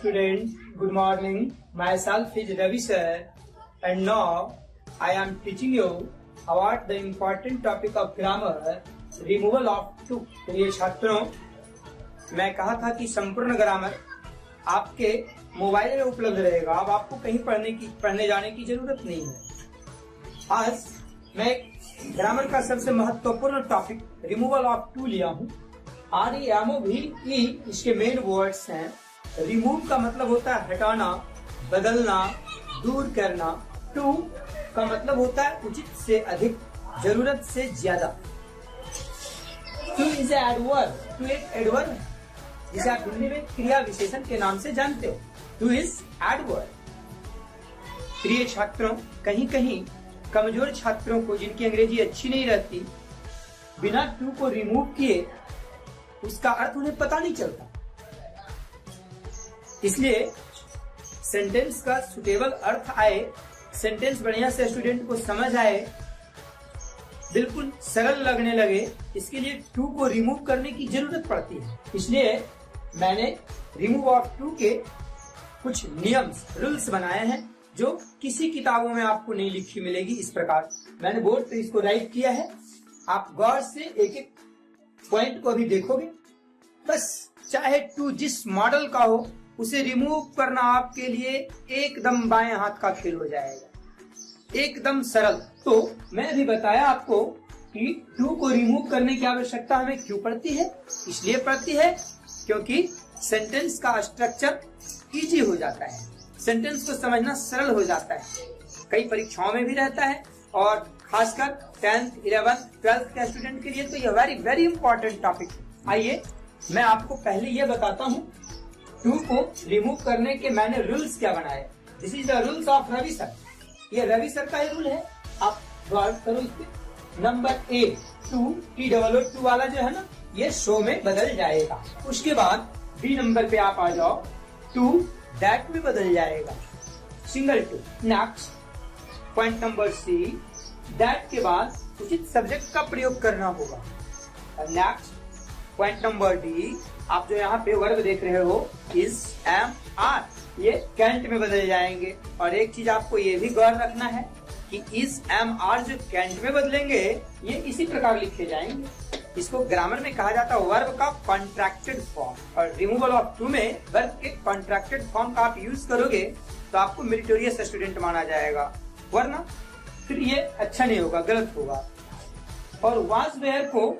students, good morning. Myself is Ravi sir, and now I am teaching you about the important topic of grammar, removal of to. प्रिय छात्रों, मैं कहा था कि संपूर्ण grammar आपके मोबाइल में उपलब्ध रहेगा। अब आपको कहीं पढ़ने जाने की जरूरत नहीं है। आज मैं ग्रामर का सबसे महत्वपूर्ण टॉपिक रिमूवल ऑफ टू लिया हूँ। REMOVE इसके मेन वर्ड्स हैं। रिमूव का मतलब होता है हटाना, बदलना, दूर करना। टू का मतलब होता है उचित से अधिक, जरूरत से ज्यादा। Two is adverb. टू एक एडवर्ब है जिसे आप हिंदी में क्रिया विशेषण के नाम से जानते हो। Two is adverb. प्रिय छात्रों, कहीं कहीं कमजोर छात्रों को जिनकी अंग्रेजी अच्छी नहीं रहती, बिना टू को रिमूव किए उसका अर्थ उन्हें पता नहीं चलता। इसलिए सेंटेंस का सुटेबल अर्थ आए, सेंटेंस बढ़िया से स्टूडेंट को समझ आए, बिल्कुल सरल लगने लगे, इसके लिए टू को रिमूव करने की जरूरत पड़ती है। इसलिए मैंने रिमूव ऑफ टू के कुछ नियम्स, रूल्स बनाए हैं जो किसी किताबों में आपको नहीं लिखी मिलेगी। इस प्रकार मैंने बोर्ड पे इसको राइट किया है। आप गौर से एक एक पॉइंट को अभी देखोगे। बस चाहे टू जिस मॉडल का हो उसे रिमूव करना आपके लिए एकदम बाएं हाथ का खेल हो जाएगा, एकदम सरल। तो मैं अभी बताया आपको कि टू को रिमूव करने की आवश्यकता हमें क्यों पड़ती है। इसलिए पड़ती है क्योंकि सेंटेंस का स्ट्रक्चर इजी हो जाता है, सेंटेंस को समझना सरल हो जाता है। कई परीक्षाओं में भी रहता है और खासकर 10th, 11th, 12th के स्टूडेंट के लिए तो यह वेरी वेरी इंपॉर्टेंट टॉपिक है। आइए मैं आपको पहले ये बताता हूँ टू को रिमूव करने के मैंने रूल्स क्या बनाए। This is the rules of Ravi sir. ये रवि सर का ही रूल है, आप गौर करो इस पे। नंबर ए, टू TOO वाला जो है ना, ये शो में बदल जाएगा। उसके बाद बी नंबर पे आप आ जाओ, टू दैट में बदल जाएगा, single two. Next point number C, that के बाद उचित सब्जेक्ट का प्रयोग करना होगा। नेक्स्ट पॉइंट नंबर डी, आप जो यहाँ पे वर्ब देख रहे हो इज, एम, आर, ये कैंट में बदल जाएंगे। और एक चीज आपको ये भी गौर रखना है कि इज, एम, आर जो कैंट में बदलेंगे ये इसी प्रकार लिखे जाएंगे। इसको ग्रामर में कहा जाता है वर्ब का कॉन्ट्रैक्टेड फॉर्म। और रिमूवल ऑफ टू में वर्ब के कॉन्ट्रैक्टेड फॉर्म का आप यूज करोगे तो आपको मेरिटोरियस स्टूडेंट माना जाएगा, वरना फिर ये अच्छा नहीं होगा, गलत होगा। और वाज वेयर को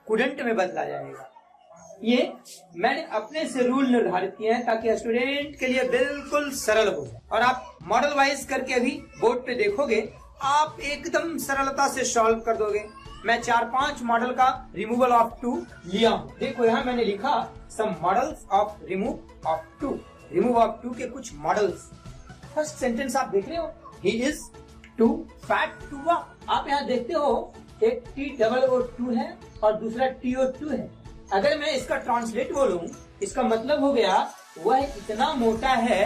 कुडंट में बदला जाएगा। ये मैंने अपने से रूल निर्धारित किए हैं ताकि स्टूडेंट के लिए बिल्कुल सरल हो। और आप मॉडल वाइज करके अभी बोर्ड पे देखोगे, आप एकदम सरलता से सॉल्व कर दोगे। मैं 4-5 मॉडल का रिमूवल ऑफ टू लिया हूँ। देखो यहाँ मैंने लिखा some models of remove of too. Remove of too के कुछ मॉडल्स। फर्स्ट सेंटेंस आप देख रहे हो, he is too fat to walk. आप यहाँ देखते हो एक TOO है और दूसरा TO2 है। अगर मैं इसका ट्रांसलेट बोलूं, इसका मतलब हो गया वह इतना मोटा है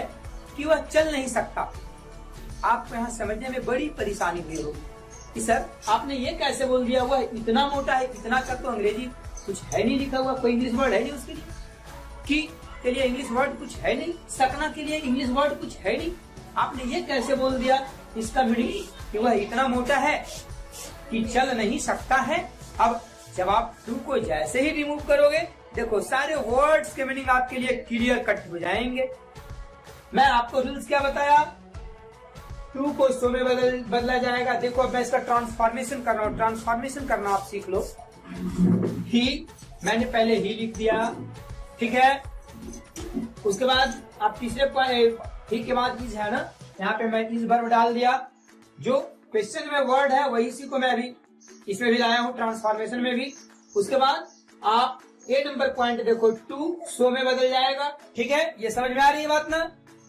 कि वह चल नहीं सकता। आपको यहाँ समझने में बड़ी परेशानी हुई होगी कि सर आपने ये कैसे बोल दिया, वह इतना मोटा है। इतना का तो अंग्रेजी कुछ है नहीं लिखा हुआ, कोई इंग्लिश वर्ड है नहीं उसके लिए। की के लिए इंग्लिश वर्ड कुछ है नहीं, सकना के लिए इंग्लिश वर्ड कुछ है नहीं। आपने ये कैसे बोल दिया, इसका मीनिंग कि वह इतना मोटा है कि चल नहीं सकता है। अब जब आप टू को जैसे ही रिमूव करोगे, देखो सारे वर्ड्स के मीनिंग आपके लिए क्लियर कट हो जाएंगे। मैं आपको रूल्स क्या बताया, टू को सो में बदला जाएगा। देखो अब मैं इसका ट्रांसफॉर्मेशन कर रहा हूँ। ट्रांसफॉर्मेशन करना आप सीख लो। ही, मैंने पहले ही लिख दिया, ठीक है। उसके बाद आप तीसरे ही के बाद इज है ना, यहाँ पे मैं इस वर्ब डाल दिया। जो क्वेश्चन में वर्ड है वही सी को मैं अभी इसमें भी लाया हूँ, ट्रांसफॉर्मेशन में भी। उसके बाद आप ए नंबर पॉइंट देखो, टू सो में बदल जाएगा, ठीक है। ये समझ में आ रही है बात ना।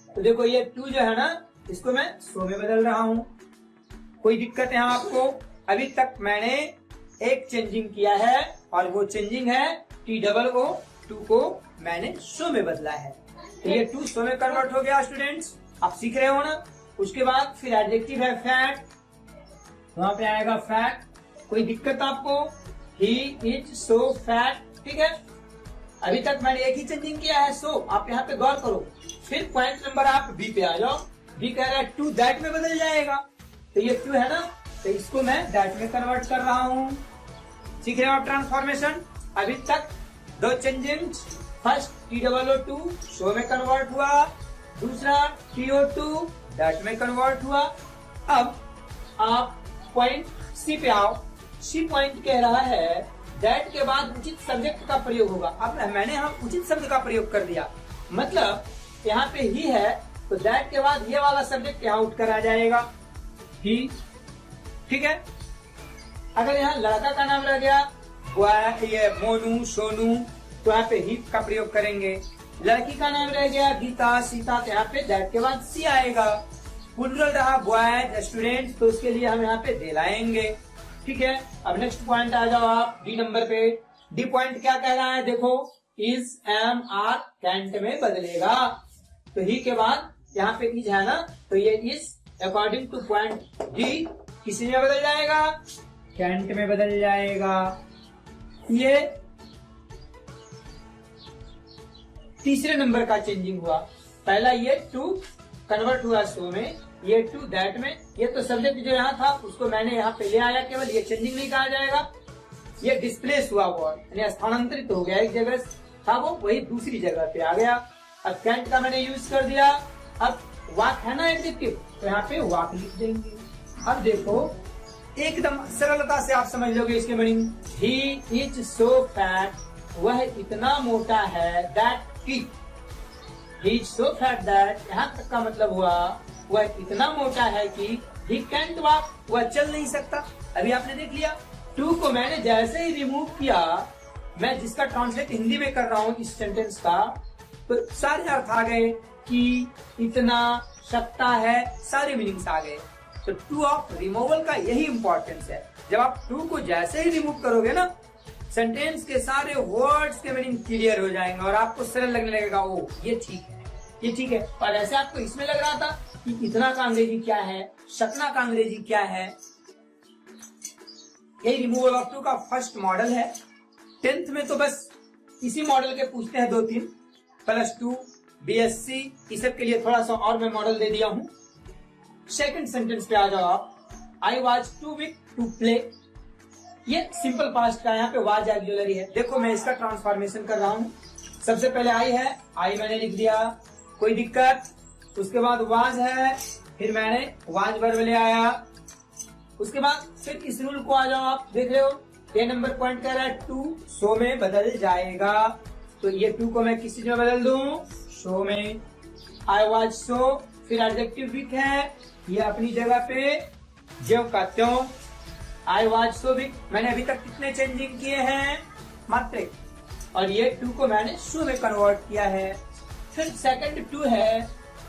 तो देखो ये टू जो है ना, इसको मैं सो में बदल रहा हूँ। कोई दिक्कत है आपको? अभी तक मैंने एक चेंजिंग किया है और वो चेंजिंग है TOO, टू को मैंने सो में बदला है। तो ये टू सो में कन्वर्ट हो गया स्टूडेंट्स, आप सीख रहे हो ना। उसके बाद फिर एडजेक्टिव है फैट, वहां पे आएगा फैट। कोई दिक्कत आपको? ही इज सो फैट, ठीक है। अभी तक मैंने एक ही चेंजिंग किया है, सो। आप यहाँ पे गौर करो, फिर पॉइंट नंबर आप बी पे आ जाओ। बी कह रहा है टू दैट में बदल जाएगा, तो ये टू है ना, तो इसको मैं दैट में कन्वर्ट कर रहा हूं। सीख रहे हो आप ट्रांसफॉर्मेशन। अभी तक दो चेंजिंग, फर्स्ट T-O-O-2 शो में कन्वर्ट हुआ, दूसरा TO2 दैट में कन्वर्ट हुआ। अब आप पॉइंट सी पे आओ। सी पॉइंट कह रहा है दैट के बाद उचित सब्जेक्ट का प्रयोग होगा। अब मैंने यहाँ उचित शब्द का प्रयोग कर दिया, मतलब यहाँ पे ही है तो दैट के बाद ये वाला सब्जेक्ट यहाँ उठकर आ जाएगा, ही। ठीक है। अगर यहाँ लड़का का नाम रह गया, ये मोनू, सोनू, तो यहाँ पे ही का प्रयोग करेंगे। लड़की का नाम रह गया गीता, सीता, तो यहाँ पे दैट के बाद सी आएगा। प्लूरल रहा बॉयज, स्टूडेंट, तो उसके लिए हम यहाँ पे दे लाएंगे। ठीक है। अब नेक्स्ट पॉइंट आ जाओ आप डी नंबर पे। डी पॉइंट क्या कह रहा है, देखो, इज, एम, आर कैंट में बदलेगा। तो ही के बाद यहाँ पे इज है ना, तो ये is according two point D किसी में बदल जाएगा, कैंट में बदल जाएगा। ये तीसरे नंबर का चेंजिंग हुआ। पहला ये टू कन्वर्ट हुआ सो में, ये टू दैट में। ये तो सब्जेक्ट जो यहाँ था उसको मैंने यहाँ पे ले आया, केवल ये चेंजिंग नहीं कहा जाएगा। ये डिस्प्लेस हुआ वर्ड, यानी स्थानांतरित हो गया, एक जगह था वो वही दूसरी जगह पे आ गया। अब कैंट का मैंने यूज कर दिया। अब वाक है ना एडजेक्टिव, तो यहाँ पे वाक लिख देंगे। अब देखो एकदम सरलता से आप समझ लोगे इसके meaning. He is so fat, वह इतना मोटा है, दैट की, he is so fat that, यहाँ तक का मतलब हुआ वह इतना मोटा है कि ही कैंट वॉक, वह चल नहीं सकता। अभी आपने देख लिया, टू को मैंने जैसे ही रिमूव किया, मैं जिसका ट्रांसलेट हिंदी में कर रहा हूँ इस सेंटेंस का, तो सारे अर्थ आ गए कि इतना, सकता है, सारे मीनिंग्स आ गए। तो टू ऑफ रिमूवल का यही इंपॉर्टेंस है। जब आप टू को जैसे ही रिमूव करोगे ना, सेंटेंस के सारे वर्ड्स के मीनिंग क्लियर हो जाएंगे और आपको सरल लगने लगेगा, ओ ये ठीक है, ये ठीक है। और ऐसे आपको इसमें लग रहा था कि इतना का अंग्रेजी क्या है, सकना का अंग्रेजी क्या है। यही रिमूवल ऑफ टू का फर्स्ट मॉडल है। 10th में तो बस इसी मॉडल के पूछते हैं 2-3, +2, BSc, इस सब के लिए थोड़ा सा और मैं मॉडल दे दिया हूँ। सेकंड सेंटेंस पे आ जाओ आप। I was too weak to play, ये सिंपल पास्ट का, यहाँ पे वाज ऑक्सिलरी है। देखो मैं इसका ट्रांसफॉर्मेशन कर रहा हूँ। सबसे पहले आई है, आई मैंने लिख दिया, कोई दिक्कत। उसके बाद वाज है, फिर मैंने वाज वर्ब ले आया। उसके बाद फिर इस रूल को आ जाओ आप, देख रहे हो ये नंबर पॉइंट कर रहा है टू सो में बदल जाएगा। तो ये टू को मैं किसी में बदल दूं, शो में। आई वॉज सो, फिर एडजेक्टिव वीक है, ये अपनी जगह पे ज्यों का त्यों। आई वॉज सो वीक, मैंने अभी तक कितने चेंजिंग किए हैं, मात्र एक, और ये टू को मैंने शो में कन्वर्ट किया है। फिर सेकंड टू है,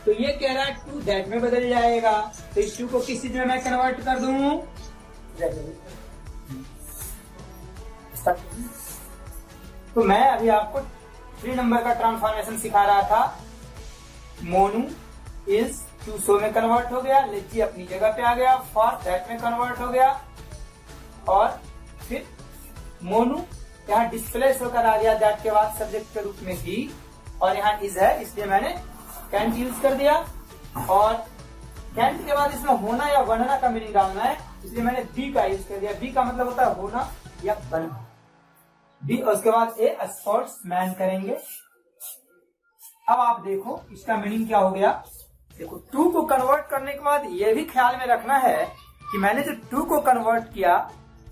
तो ये कह रहा है टू दैट में बदल जाएगा। तो इस टू को किस चीज में मैं कन्वर्ट कर दूं, तो मैं अभी आपको 3 नंबर का ट्रांसफॉर्मेशन सिखा रहा था। मोनू इज टू सो में कन्वर्ट हो गया, लिची अपनी जगह पे आ गया, फॉर दैट में कन्वर्ट हो गया, और फिर मोनू यहाँ डिस्प्लेस होकर आ गया दैट के बाद सब्जेक्ट के रूप में ही, और यहाँ इज है इसलिए मैंने कैंट यूज कर दिया। और कैंट के बाद इसमें होना या बनना का मीनिंग डालना है, इसलिए मैंने बी का यूज कर दिया। बी का मतलब होता है होना या बनना, बी। और उसके बाद ए स्पोर्ट्समैन करेंगे। अब आप देखो इसका मीनिंग क्या हो गया। देखो टू को कन्वर्ट करने के बाद ये भी ख्याल में रखना है कि मैंने जो टू को कन्वर्ट किया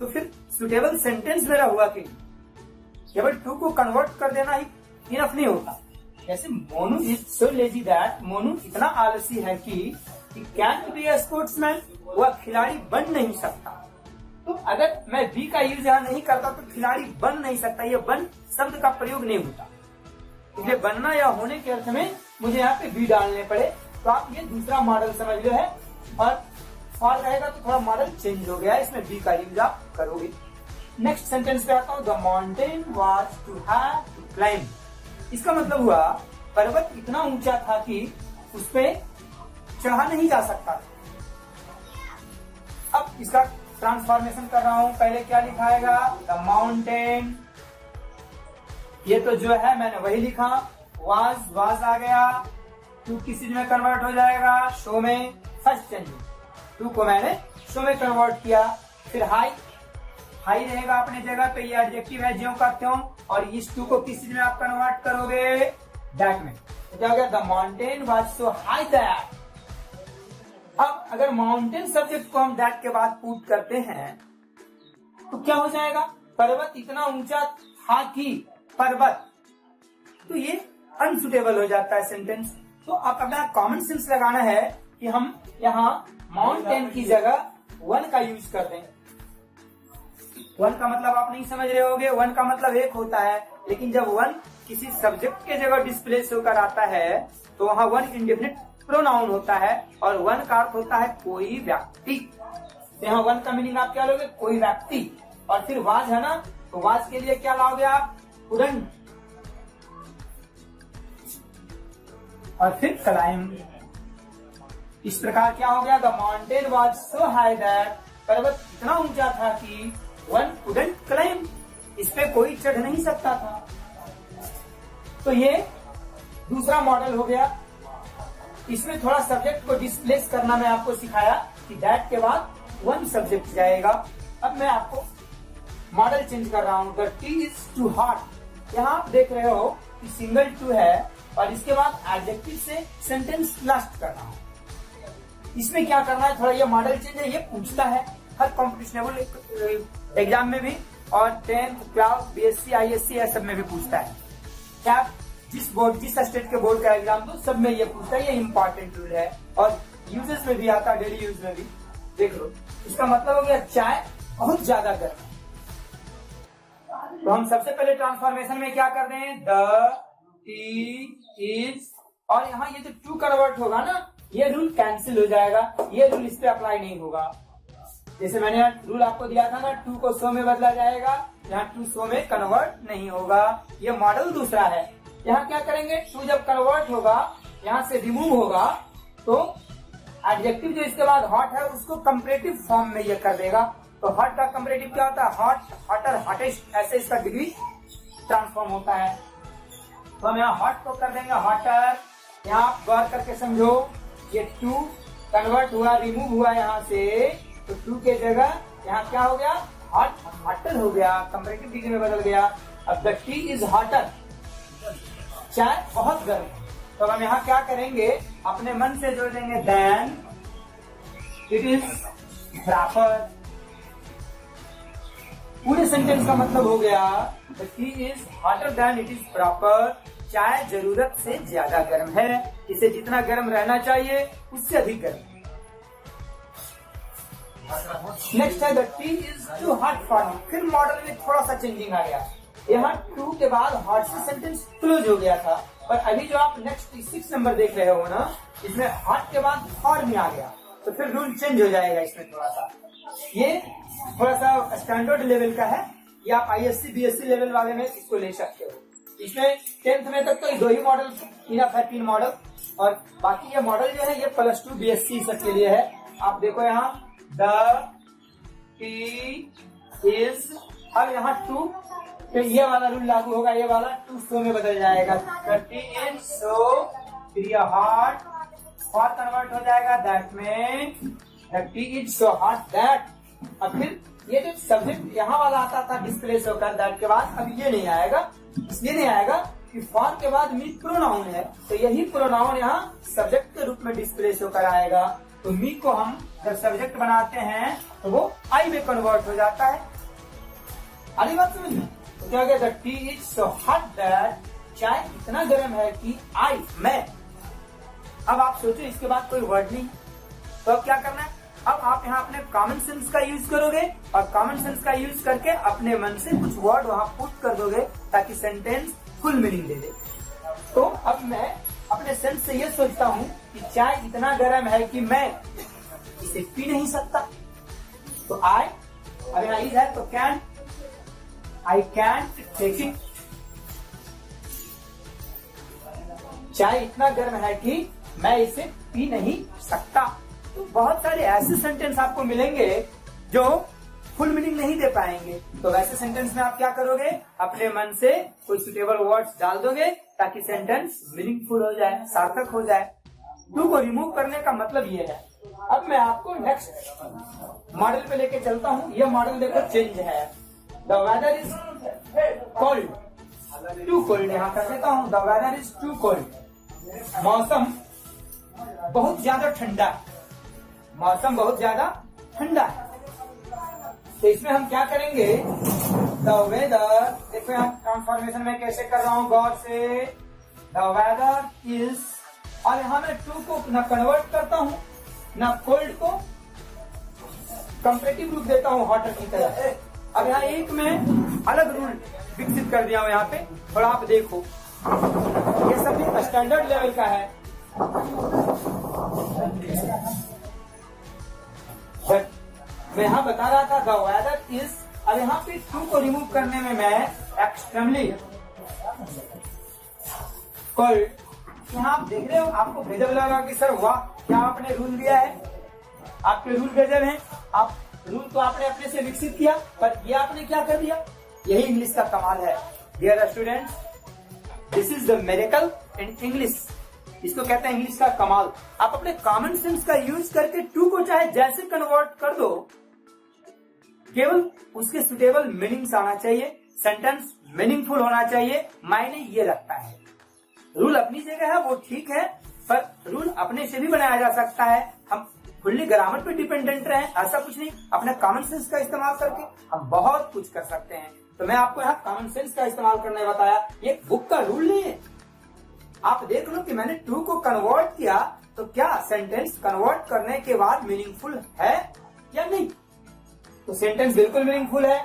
तो फिर सुटेबल सेंटेंस मेरा हुआ कि केवल टू को कन्वर्ट कर देना ही इनफ नहीं होता। जैसे Monu is so lazy that, Monu इतना आलसी है कि कैंट बी ए स्पोर्ट्समैन, वह खिलाड़ी बन नहीं सकता। तो अगर मैं बी का यूज यहाँ नहीं करता तो खिलाड़ी बन नहीं सकता, ये बन शब्द का प्रयोग नहीं होता, इसलिए बनना या होने के अर्थ में मुझे यहाँ पे बी डालने पड़े। तो आप ये दूसरा मॉडल समझ लो है, और फॉर रहेगा तो थोड़ा मॉडल चेंज हो गया, इसमें बी का यूज आप करोगे। नेक्स्ट सेंटेंस पे आता हूँ, the mountain was too have to climb. इसका मतलब हुआ पर्वत इतना ऊंचा था कि उस पे चढ़ा नहीं जा सकता। अब इसका ट्रांसफॉर्मेशन कर रहा हूं। पहले क्या लिखाएगा, द माउंटेन, ये तो जो है मैंने वही लिखा, वाज आ गया, टू किस चीज में कन्वर्ट हो जाएगा, शो में। फर्स्ट चेंजिंग, टू को मैंने शो में कन्वर्ट किया। फिर हाई, हाई रहेगा अपने जगह पे, ये एडजेक्टिव है ज्यों का त्यों। और इस टू को किस चीज में आप कन्वर्ट करोगे, दैट में। तो क्या हो गया, the mountain was so high that. अब अगर माउंटेन सब्जेक्ट को हम दैट के बाद पुट करते हैं तो क्या हो जाएगा, पर्वत इतना ऊंचा था कि पर्वत, तो ये अनसुटेबल हो जाता है सेंटेंस। तो अब अपना कॉमन सेंस लगाना है कि हम यहाँ माउंटेन की जगह वन का यूज कर दें। वन का मतलब आप नहीं समझ रहे होगे, वन का मतलब एक होता है, लेकिन जब वन किसी सब्जेक्ट के जगह डिस्प्लेस होकर आता है तो वहाँ वन इंडेफिनिट प्रोनाउन होता है और वन का अर्थ होता है कोई व्यक्ति। तो यहाँ वन का मीनिंग आप क्या लोगे, कोई व्यक्ति। और फिर वाज है ना, तो वाज के लिए क्या लाओगे आप, कुडंट। और फिर क्लाइम। इस प्रकार क्या हो गया, the mountain was so high that, पर्वत इतना ऊंचा था कि वन कुडंट क्लाइम, इस पे कोई चढ़ नहीं सकता था। तो ये दूसरा मॉडल हो गया। इसमें थोड़ा सब्जेक्ट को डिस्प्लेस करना मैं आपको सिखाया कि दैट के बाद वन सब्जेक्ट जाएगा। अब मैं आपको मॉडल चेंज कर रहा हूं। The tea is too hot. यहाँ आप देख रहे हो कि सिंगल टू है और इसके बाद एडजेक्टिव से सेंटेंस लास्ट करना है। इसमें क्या करना है, थोड़ा ये मॉडल चेंज है, ये पूछता है हर कॉम्पिटिशनेबल एग्जाम में भी, और 10th क्लास, बीएससी, आईएससी सब में भी पूछता है। क्या जिस बोर्ड, जिस स्टेट के बोर्ड का एग्जाम दो, सब में ये पूछता है, ये इंपॉर्टेंट रूल है। और यूजेस में भी आता है, डेली यूज में भी। देख लो, इसका मतलब हो गया चाय बहुत ज्यादा गर्म है। तो हम सबसे पहले ट्रांसफॉर्मेशन में क्या कर रहे हैं, द टी इज, और यहाँ ये जो टू कन्वर्ट होगा ना, ये रूल कैंसिल हो जाएगा, ये रूल इस पे अप्लाई नहीं होगा। जैसे मैंने यहाँ रूल आपको दिया था ना, टू को सो में बदला जाएगा, यहाँ टू सो में कन्वर्ट नहीं होगा। ये मॉडल दूसरा है। यहाँ क्या करेंगे, टू जब कन्वर्ट होगा, यहाँ से रिमूव होगा, तो एडजेक्टिव जो इसके बाद हॉट है उसको कंपैरेटिव फॉर्म में ये कर देगा। तो हॉट का कंपैरेटिव क्या होता है, हॉट, हॉटर, हॉटेस्ट, ऐसे इसका डिग्री ट्रांसफॉर्म होता है। तो हम यहाँ हॉट को कर देंगे हॉटर। यहाँ आप गौर करके समझो, ये टू कन्वर्ट हुआ, रिमूव हुआ यहाँ से, तो टू के जगह यहाँ क्या हो गया, हॉट, हॉटर हो गया, कंपैरेटिव डिग्री में बदल गया। अब द टी इज हॉटर, चाय बहुत गर्म है। तो हम यहाँ क्या करेंगे, अपने मन से जोड़ देंगे देन इट इज प्रॉपर। पूरे सेंटेंस का मतलब हो गया, the tea is hotter then it is proper. चाय जरूरत से ज्यादा गर्म है, इसे जितना गर्म रहना चाहिए उससे अधिक गर्म। नेक्स्ट है the tea is too hot for me. फिर मॉडल में थोड़ा सा चेंजिंग आ गया। यहाँ टू के बाद हॉट से सेंटेंस क्लोज हो गया था, और अभी जो आप नेक्स्ट 6 नंबर देख रहे हो ना, इसमें हॉट के बाद फॉर मी आ गया, तो फिर रूल चेंज हो जाएगा इसमें थोड़ा सा। ये थोड़ा सा स्टैंडर्ड लेवल का है, ये आप आईएससी, बीएससी लेवल वाले में इसको ले सकते हो। इसमें 10th में तक तो 2 ही मॉडल, 3 मॉडल, और बाकी ये मॉडल जो है ये +2 बीएससी सब के लिए है। आप देखो यहाँ द टी इज, अब यहाँ टू, फिर ये वाला रूल लागू होगा, ये वाला टू सो में बदल जाएगा। द टी इज सो, फिर ये हॉट, हॉट कन्वर्ट हो जाएगा दैट में, the tea is so hot that. अब फिर ये जो सब्जेक्ट यहाँ वाला आता था डिस्प्लेस होकर दैट के बाद, अब ये नहीं आएगा। इसलिए नहीं आएगा कि फॉर के बाद मी प्रोनाउन है, तो यही प्रोनाउन यहाँ सब्जेक्ट के रूप में डिस्प्लेस होकर आएगा। तो मी को हम जब सब्जेक्ट बनाते हैं तो वो आई में कन्वर्ट हो जाता है। अगली बात समझ में, तो क्या हो गया, the tea is so hot that, चाय इतना गर्म है कि आई, मैं। अब आप सोचो इसके बाद कोई वर्ड नहीं, तो अब क्या करना है, अब आप यहाँ अपने कॉमन सेंस का यूज करोगे, और कॉमन सेंस का यूज करके अपने मन से कुछ वर्ड वहां पुट कर दोगे ताकि सेंटेंस फुल मीनिंग दे दे। तो अब मैं अपने सेंस से ये सोचता हूँ कि चाय इतना गर्म है कि मैं इसे पी नहीं सकता। तो आई, अगर आई है तो can, I can take it. चाय इतना गर्म है कि मैं इसे पी नहीं सकता। तो बहुत सारे ऐसे सेंटेंस आपको मिलेंगे जो फुल मीनिंग नहीं दे पाएंगे। तो वैसे सेंटेंस में आप क्या करोगे, अपने मन से कोई सुटेबल वर्ड्स डाल दोगे ताकि सेंटेंस मीनिंगफुल हो जाए, सार्थक हो जाए। टू को रिमूव करने का मतलब ये है। अब मैं आपको नेक्स्ट मॉडल पे लेके चलता हूँ। यह मॉडल देखो चेंज है। The weather is cold, too cold यहाँ कर देता हूँ। The weather is too cold, मौसम बहुत ज्यादा ठंडा है, मौसम बहुत ज्यादा ठंडा है। तो इसमें हम क्या करेंगे, द वेदर, देखो यहाँ ट्रांसफॉर्मेशन में कैसे कर रहा हूँ गौर से। द वेदर इज, और यहाँ मैं टू को न कन्वर्ट करता हूँ न कोल्ड को कंपेरेटिव रूप देता हूँ हॉटर की तरह। अब यहाँ एक में अलग रूल विकसित कर दिया हूँ यहाँ पे, थोड़ा आप देखो। ये सब स्टैंडर्ड लेवल का है। मैं यहाँ बता रहा था द वेदर इज, अब यहाँ पे टू को रिमूव करने में मैं एक्सट्रीमली कोल्ड, यहाँ आप देख रहे हो, आपको गजब लगा कि सर वाह क्या आपने रूल दिया है, आपके रूल गजब हैं। आप रूल तो आपने अपने से विकसित किया, पर ये आपने क्या कर दिया, यही इंग्लिश का कमाल है। Dear students, this is the miracle in English. इसको कहते हैं इंग्लिश का कमाल। आप अपने कॉमन सेंस का यूज करके टू को चाहे जैसे कन्वर्ट कर दो, केवल उसके सुटेबल मीनिंग्स आना चाहिए, सेंटेंस मीनिंगफुल होना चाहिए, मायने ये रखता है। रूल अपनी जगह है, वो ठीक है, पर रूल अपने से भी बनाया जा सकता है। हम फुल्ली ग्रामर पे डिपेंडेंट रहे, ऐसा कुछ नहीं। अपने कॉमन सेंस का इस्तेमाल करके हम बहुत कुछ कर सकते हैं। तो मैं आपको यहाँ कॉमन सेंस का इस्तेमाल करने बताया, ये बुक का रूल नहीं है। आप देख लो कि मैंने टू को कन्वर्ट किया, तो क्या सेंटेंस कन्वर्ट करने के बाद मीनिंगफुल है या नहीं? तो सेंटेंस बिल्कुल मीनिंगफुल है।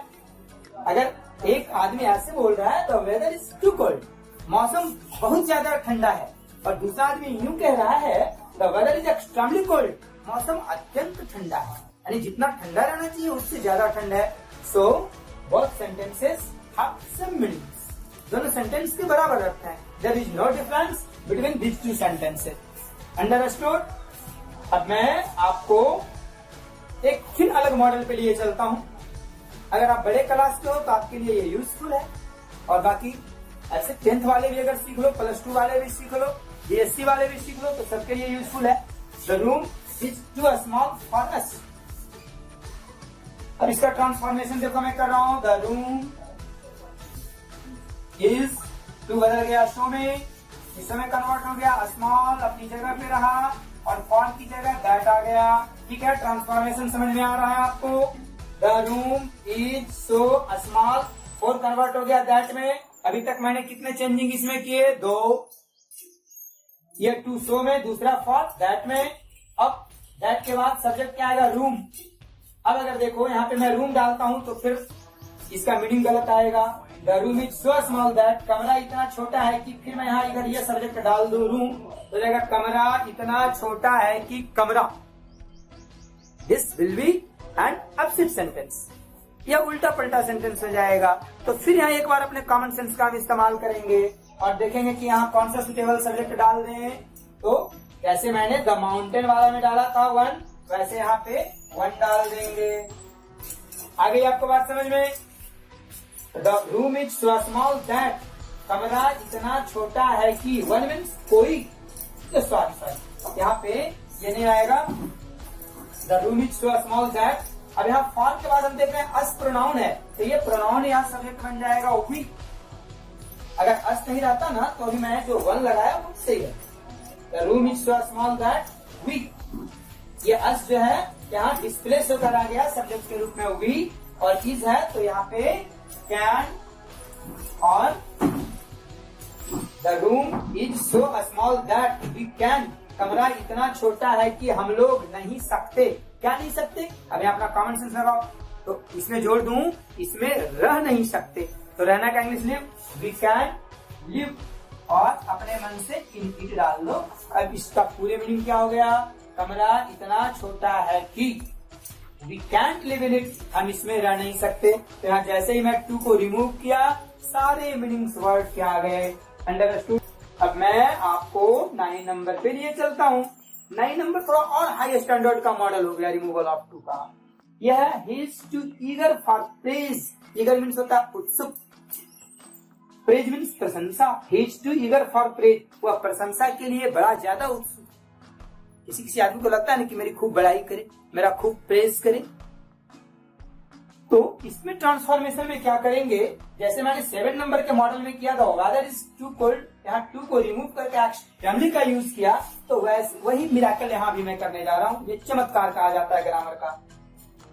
अगर एक आदमी ऐसे बोल रहा है, तो वेदर इज टू कोल्ड, मौसम बहुत ज्यादा ठंडा है, और दूसरा आदमी यूं कह रहा है, the weather is extremely cold, मौसम अत्यंत ठंडा है, यानी जितना ठंडा रहना चाहिए उससे ज्यादा ठंडा है। So both sentences have same meanings, दोनों सेंटेंस के बराबर रखते हैं। There is no difference between these two sentences. Understood? अब मैं आपको एक फिर अलग मॉडल पे लिए चलता हूं। अगर आप बड़े क्लास के हो तो आपके लिए ये यूजफुल है, और बाकी ऐसे 10th वाले भी अगर सीख लो, प्लस 2 वाले भी सीख लो, BSc वाले भी सीख लो, तो सबके लिए यूजफुल है। The room is too small for us. अब इसका ट्रांसफॉर्मेशन देखो मैं कर रहा हूं। द रूम इज, टू बदल गया शो में, इस समय कन्वर्ट हो गया, स्मॉल अपनी जगह पे रहा, और फॉर की जगह दैट आ गया। ठीक है, ट्रांसफॉर्मेशन समझ में आ रहा है आपको? The room is so small, four convert हो गया दैट में। अभी तक मैंने कितने चेंजिंग इसमें किए? 2। ये टू सो में, दूसरा फॉर दैट में। अब दैट के बाद सब्जेक्ट क्या आएगा? रूम। अब अगर देखो यहाँ पे मैं रूम डालता हूं तो फिर इसका मीनिंग गलत आएगा। The room is so small that, कमरा इतना छोटा है कि, फिर मैं यहाँ इधर ये सब्जेक्ट डाल दूं रूम, तो जाएगा कमरा इतना छोटा है कि कमरा। This will be an upset sentence, या उल्टा पलटा सेंटेंस हो जाएगा। तो फिर यहाँ एक बार अपने कॉमन सेंस का भी इस्तेमाल करेंगे और देखेंगे कि यहाँ कौन सा सुटेबल सब्जेक्ट डाल दें। तो जैसे मैंने द माउंटेन वाला में डाला था 1, वैसे यहाँ पे 1 डाल देंगे। आगे आपको बात समझ में? The room is so small that, कमरा इतना छोटा है कि, 1 मीन्स कोई, सॉरी यहाँ पे ये नहीं आएगा। The room is so small that. अब यहाँ फॉर के बाद हम देख रहे हैं अस प्रोनाउन है, तो ये प्रोनाउन यहाँ सब्जेक्ट बन जाएगा वी। अगर अस नहीं रहता ना तो अभी मैंने जो 1 लगाया वो सही है। The room is so small that we, ये अस जो है यहाँ डिस्प्लेस होकर आ गया सब्जेक्ट के रूप में वी, और इज है तो यहाँ पे कैन, और the room is so small that we can, कमरा इतना छोटा है कि हम लोग नहीं सकते। क्या नहीं सकते? अब यहाँ अपना कॉमन सेंस लगाओ, तो इसमें जोड़ दूं, इसमें रह नहीं सकते, तो रहना का English live, we can live, और अपने मन से इन इट डाल दो। अब इसका पूरे मीनिंग क्या हो गया? कमरा इतना छोटा है कि, we can't live in it, हम इसमें रह नहीं सकते। तो यहाँ जैसे ही मैं टू को रिमूव किया, सारे मीनिंग्स वर्ड के आ गए। अंडरस्टूड? अब मैं आपको 9 नंबर पे लिए चलता हूँ। 9 नंबर थोड़ा और हाई स्टैंडर्ड का मॉडल हो गया रिमूवल ऑफ टू का। यह है he is too eager for praise. Eager means होता है उत्सुक, प्रेज मीन्स प्रशंसा। He is too eager for praise, वह प्रशंसा के लिए बड़ा ज्यादा उत्सुक। किसी किसी आदमी को लगता है ना कि मेरी खूब बड़ाई करे, मेरा खूब प्रेस करे। तो इसमें ट्रांसफॉर्मेशन में क्या करेंगे, जैसे मैंने 7 नंबर के मॉडल में किया था, वेदर इज टू कोल्ड, यहाँ टू को रिमूव करके एक्सट्रीमली का यूज किया, तो वही मिराकल यहाँ भी मैं करने जा रहा हूँ। ये चमत्कार कहा जाता है ग्रामर का।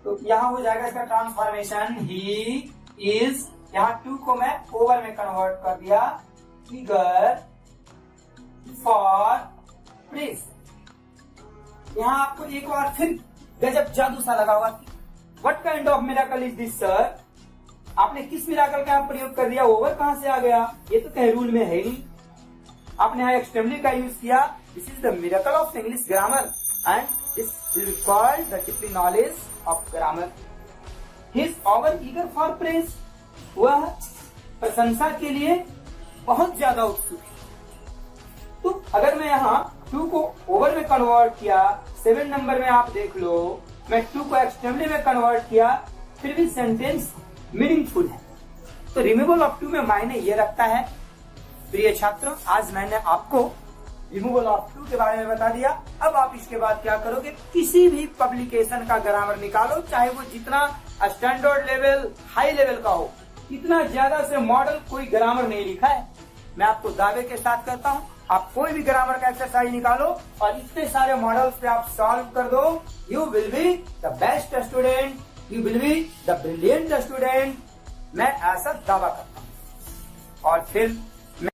तो यहाँ हो जाएगा इसका ट्रांसफॉर्मेशन, ही इज, यहाँ टू को मैं ओवर में कन्वर्ट कर दिया, फिगर फॉर प्रेस। यहाँ आपको एक बार फिर गजब जादू सा लगा होगा, what kind of miracle is this sir, आपने किस मिराकल का प्रयोग कर दिया, ओवर कहां से आ गया, ये तो कहीं रूल में है नहीं, आपने यहाँ एक्सट्रीमली का यूज किया। This is the miracle of English grammar and this will be called the deeply knowledge of grammar. He is over eager for praise, वह प्रशंसा के लिए बहुत ज्यादा उत्सुक है। तो अगर मैं यहाँ 2 को ओवर में कन्वर्ट किया, 7 नंबर में आप देख लो, मैं 2 को एक्सट्रीमली में कन्वर्ट किया, फिर भी सेंटेंस मीनिंगफुल है। तो रिमूवल ऑफ 2 में मायने ये रखता है। प्रिय छात्रों, आज मैंने आपको रिमूवल ऑफ 2 के बारे में बता दिया। अब आप इसके बाद क्या करोगे, किसी भी पब्लिकेशन का ग्रामर निकालो, चाहे वो जितना स्टैंडर्ड लेवल, हाई लेवल का हो, इतना ज्यादा से मॉडल कोई ग्रामर नहीं लिखा है। मैं आपको दावे के साथ कहता हूँ, आप कोई भी ग्रामर का एक्सरसाइज निकालो और इतने सारे मॉडल्स पे आप सॉल्व कर दो, you will be the best student, you will be the brilliant student. मैं ऐसा दावा करता हूँ। और फिर